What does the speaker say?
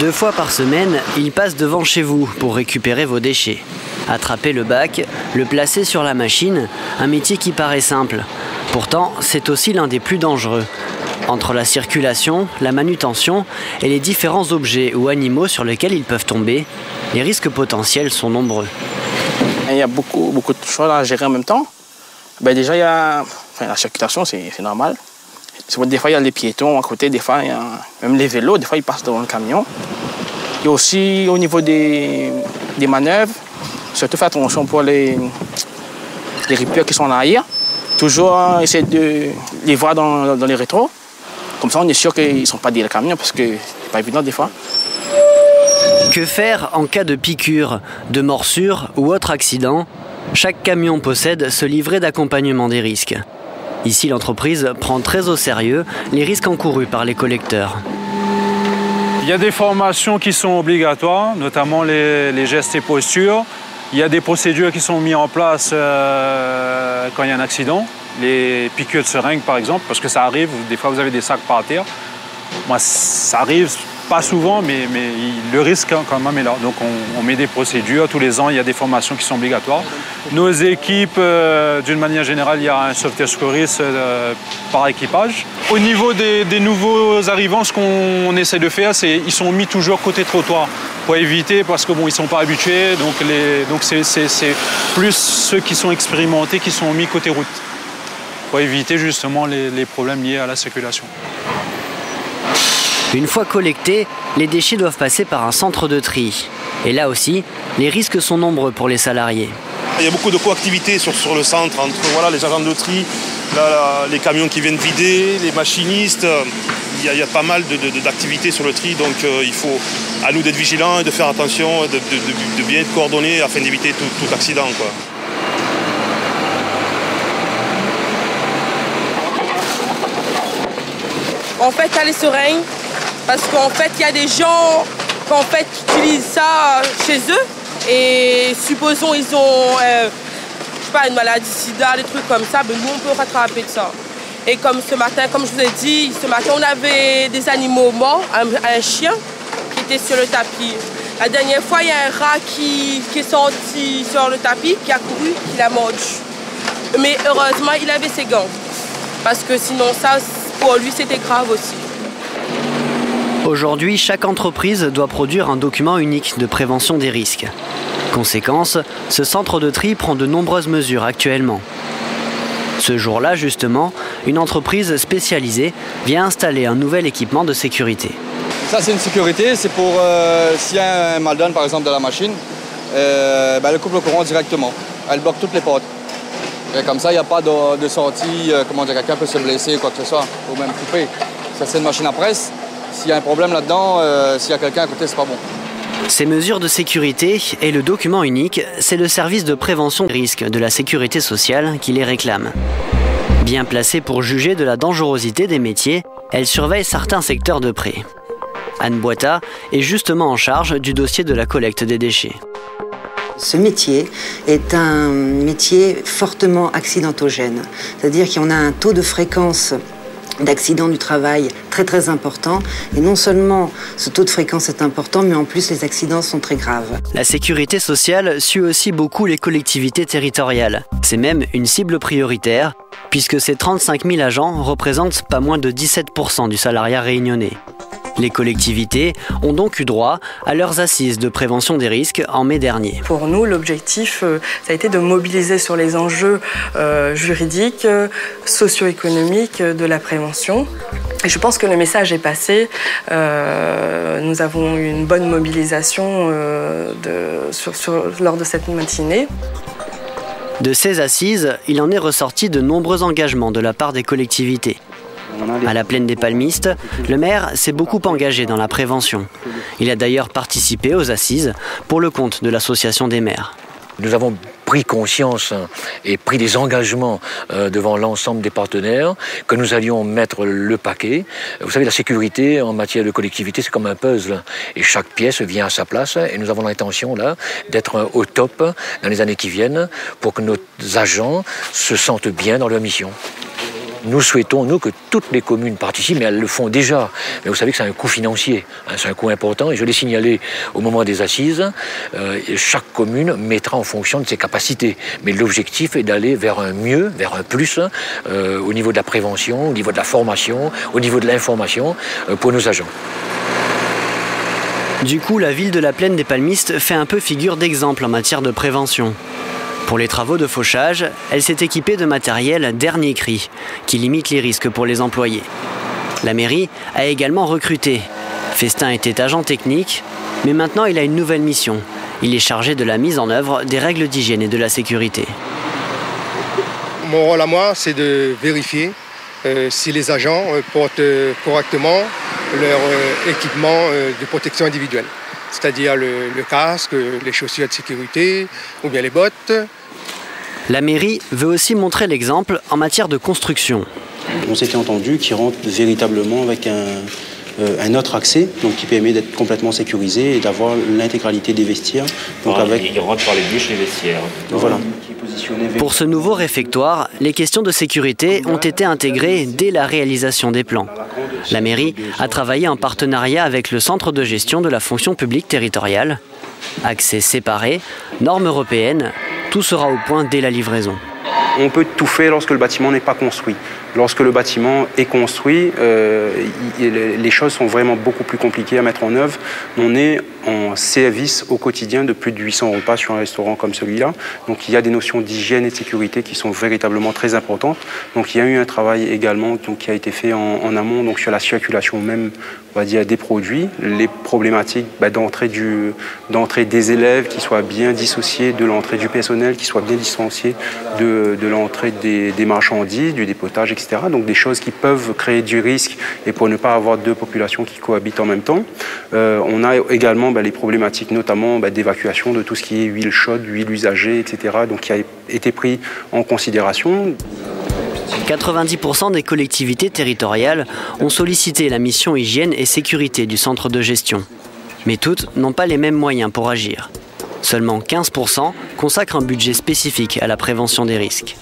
2 fois par semaine, il passe devant chez vous pour récupérer vos déchets. Attraper le bac, le placer sur la machine, un métier qui paraît simple. Pourtant, c'est aussi l'un des plus dangereux. Entre la circulation, la manutention et les différents objets ou animaux sur lesquels ils peuvent tomber, les risques potentiels sont nombreux. Il y a beaucoup de choses à gérer en même temps. Déjà, il y a la circulation, c'est normal. Des fois, il y a les piétons à côté, des fois, il y a même les vélos, des fois, ils passent devant le camion. Et aussi, au niveau des manœuvres, surtout faire attention pour les rippers qui sont en arrière. Toujours essayer de les voir dans les rétros. Comme ça, on est sûr qu'ils ne sont pas derrière le camion, parce que c'est pas évident des fois. Que faire en cas de piqûre, de morsure ou autre accident? Chaque camion possède ce livret d'accompagnement des risques. Ici, l'entreprise prend très au sérieux les risques encourus par les collecteurs. Il y a des formations qui sont obligatoires, notamment les gestes et postures. Il y a des procédures qui sont mises en place quand il y a un accident. Les piqûres de seringue, par exemple, parce que ça arrive, des fois vous avez des sacs par terre. Moi, ça arrive pas souvent, mais le risque quand même est là. Donc on met des procédures, tous les ans il y a des formations qui sont obligatoires. Nos équipes, d'une manière générale, il y a un sauveteur secouriste par équipage. Au niveau des nouveaux arrivants, ce qu'on essaie de faire, c'est qu'ils sont mis toujours côté trottoir pour éviter, parce que bon, ils ne sont pas habitués, donc c'est plus ceux qui sont expérimentés qui sont mis côté route, pour éviter justement les problèmes liés à la circulation. Une fois collectés, les déchets doivent passer par un centre de tri. Et là aussi, les risques sont nombreux pour les salariés. Il y a beaucoup de coactivité sur le centre, entre les agents de tri, les camions qui viennent vider, les machinistes. Il y a pas mal d'activités sur le tri, donc il faut à nous d'être vigilants et de faire attention, de bien être coordonnés afin d'éviter tout accident, quoi. En fait, il y a les seringues, parce qu'en fait, il y a des gens qui utilisent ça chez eux. Et supposons ils ont une maladie sida, des trucs comme ça, mais nous, on peut rattraper de ça. Et comme ce matin, comme je vous ai dit, ce matin, on avait des animaux morts, un chien qui était sur le tapis. La dernière fois, il y a un rat qui est sorti sur le tapis, qui a couru, qui l'a mordu. Mais heureusement, il avait ses gants, parce que sinon, ça, pour lui, c'était grave aussi. Aujourd'hui, chaque entreprise doit produire un document unique de prévention des risques. Conséquence, ce centre de tri prend de nombreuses mesures actuellement. Ce jour-là, justement, une entreprise spécialisée vient installer un nouvel équipement de sécurité. Ça, c'est une sécurité, c'est pour s'il y a un mal-donne, par exemple, de la machine, elle coupe le courant directement. Elle bloque toutes les portes. Et comme ça, il n'y a pas de sortie, quelqu'un peut se blesser ou quoi que ce soit, ou même couper. Ça, c'est une machine à presse. S'il y a un problème là-dedans, s'il y a quelqu'un à côté, c'est pas bon. Ces mesures de sécurité et le document unique, c'est le service de prévention des risques de la sécurité sociale qui les réclame. Bien placée pour juger de la dangerosité des métiers, elle surveille certains secteurs de près. Anne Boita est justement en charge du dossier de la collecte des déchets. Ce métier est un métier fortement accidentogène, c'est-à-dire qu'on a un taux de fréquence d'accidents du travail très important. Et non seulement ce taux de fréquence est important, mais en plus les accidents sont très graves. La sécurité sociale suit aussi beaucoup les collectivités territoriales. C'est même une cible prioritaire, puisque ces 35 000 agents représentent pas moins de 17% du salariat réunionnais. Les collectivités ont donc eu droit à leurs assises de prévention des risques en mai dernier. Pour nous, l'objectif, ça a été de mobiliser sur les enjeux juridiques, socio-économiques de la prévention. Et je pense que le message est passé. Nous avons eu une bonne mobilisation lors de cette matinée. De ces assises, il en est ressorti de nombreux engagements de la part des collectivités. À la Plaine des Palmistes, le maire s'est beaucoup engagé dans la prévention. Il a d'ailleurs participé aux assises pour le compte de l'association des maires. Nous avons pris conscience et pris des engagements devant l'ensemble des partenaires que nous allions mettre le paquet. Vous savez, la sécurité en matière de collectivité, c'est comme un puzzle. Et chaque pièce vient à sa place. Et nous avons l'intention là d'être au top dans les années qui viennent pour que nos agents se sentent bien dans leur mission. Nous souhaitons, nous, que toutes les communes participent, mais elles le font déjà. Mais vous savez que c'est un coût financier, hein, c'est un coût important, et je l'ai signalé au moment des assises, chaque commune mettra en fonction de ses capacités. Mais l'objectif est d'aller vers un mieux, vers un plus, au niveau de la prévention, au niveau de la formation, au niveau de l'information pour nos agents. Du coup, la ville de la Plaine des Palmistes fait un peu figure d'exemple en matière de prévention. Pour les travaux de fauchage, elle s'est équipée de matériel dernier cri, qui limite les risques pour les employés. La mairie a également recruté. Festin était agent technique, mais maintenant il a une nouvelle mission. Il est chargé de la mise en œuvre des règles d'hygiène et de la sécurité. Mon rôle à moi, c'est de vérifier si les agents portent correctement leur équipement de protection individuelle. C'est-à-dire le casque, les chaussures de sécurité ou bien les bottes. La mairie veut aussi montrer l'exemple en matière de construction. On s'était entendu qu'ils rentrent véritablement avec un autre accès, donc qui permet d'être complètement sécurisé et d'avoir l'intégralité des vestiaires. Donc Ils rentrent par les bûches, les vestiaires. Voilà. Pour ce nouveau réfectoire, les questions de sécurité ont été intégrées dès la réalisation des plans. La mairie a travaillé en partenariat avec le centre de gestion de la fonction publique territoriale. Accès séparé, normes européennes, tout sera au point dès la livraison. On peut tout faire lorsque le bâtiment n'est pas construit. Lorsque le bâtiment est construit, les choses sont vraiment beaucoup plus compliquées à mettre en œuvre. On est en service au quotidien de plus de 800 repas sur un restaurant comme celui-là. Donc il y a des notions d'hygiène et de sécurité qui sont véritablement très importantes. Donc il y a eu un travail également qui a été fait en amont donc sur la circulation même, on va dire, des produits, les problématiques d'entrée des élèves qui soient bien dissociées de l'entrée du personnel, qui soient bien distanciées de l'entrée des marchandises, du dépotage, etc. Donc des choses qui peuvent créer du risque et pour ne pas avoir deux populations qui cohabitent en même temps. On a également les problématiques notamment d'évacuation de tout ce qui est huile chaude, huile usagée, etc. Donc qui a été pris en considération. 90% des collectivités territoriales ont sollicité la mission hygiène et sécurité du centre de gestion. Mais toutes n'ont pas les mêmes moyens pour agir. Seulement 15% consacrent un budget spécifique à la prévention des risques.